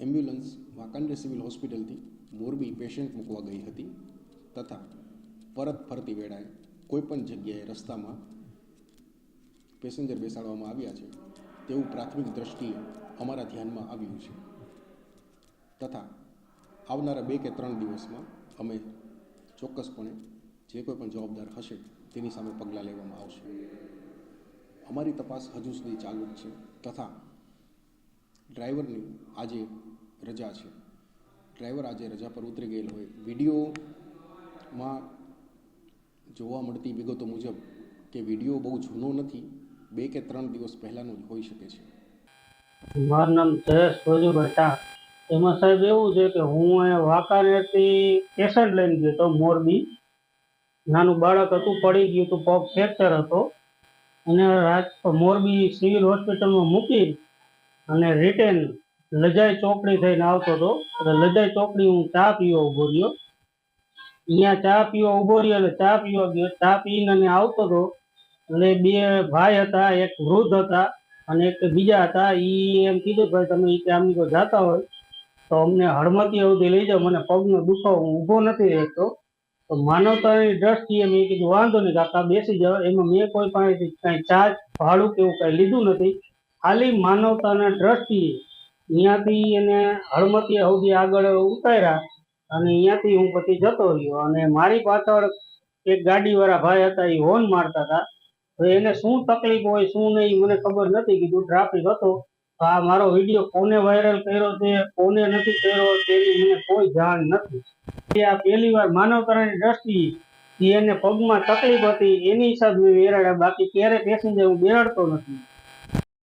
Ambulance Wankaner civil હોસ્પિટલથી Morbi patient મૂકવા ગઈ હતી તથા પરત ફરતી વેળાએ કોઈપણ જગ્યાએ રસ્તામાં પેસેન્જર બેસાડવામાં આવ્યા છે તેવું પ્રાથમિક દ્રષ્ટિએ અમારા ધ્યાનમાં આવ્યું છે તથા આવનારા 2 કે 3 દિવસમાં અમે ચોક્કસપણે જે કોઈ પણ જવાબદાર હશે તેની સામે પગલાં લેવામાં આવશે। અમારી તપાસ હજુ સુધી ચાલુ જ છે તથા ડ્રાઈવરની આજે રજા છે। ડ્રાઈવર આજે રજા પર ઉતરી ગયેલ હોય વિડીયોમાં જોવા મળતી વિગતો મુજબ કે વિડીયો બહુ જૂનો નથી, 2 કે 3 દિવસ પહેલાંનો જ હોઈ શકે છે। મારું નામ જયેશ ભોજુભાઈ શાહ। એમાં સાહેબ એવું છે કે હું અહીંયા વાંકાનેરથી પેશન્ટ લઈને ગયો હતો મોરબી। નાનું બાળક હતું, પડી ગયું હતું, પગ ફ્રેક્ચર હતો અને મોરબી સિવિલ હોસ્પિટલમાં મૂકી અને રિટર્ન લજાઈ ચોકડી થઈને આવતો હતો। લજાઈ ચોકડી હું ચા પીવા ઊભો રહ્યો। અહીંયા ચા પીવા ઊભો રહ્યો એટલે ચા પીવા ગયો। ચા પીને અને આવતો હતો એટલે 2 ભાઈ હતા, એક વૃદ્ધ હતા અને એક બીજા હતા। એ એમ કીધું ભાઈ તમે આમ જો જાતા હોય તો અમને હળમતી સુધી લઈ જાઓ, મને પગનો દુખાવો, હું ઊભો નથી રહેતો। તો માનવતાની દ્રષ્ટિએ મેં કીધું વાંધો નહીં કાકા બેસી જાઓ। એમાં મેં કોઈ પાસેથી કાંઈ ચાર્જ ભાડું કે એવું કાંઈ લીધું નથી, ખાલી માનવતાના દ્રષ્ટિએ અહીંયાથી એને હળમતી સુધી આગળ ઉતાર્યા અને અહીંયાથી હું પછી જતો રહ્યો। અને મારી પાછળ એક ગાડીવાળા ભાઈ હતા, એ હોર્ન મારતા હતા। તો એને શું તકલીફ હોય શું નહીં મને ખબર નથી। કીધું ટ્રાફિક હતો તો આ મારો વિડીયો કોને વાયરલ કર્યો છે કોને નથી કર્યો તેની મને કોઈ જાણ નથી। આ પહેલી વાર માનવતાની દ્રષ્ટિએ એને પગમાં તકલીફ હતી એની હિસાબે મેં બેરાડ્યા, બાકી ક્યારે પેસેન્જર હું બેરાડતો નથી।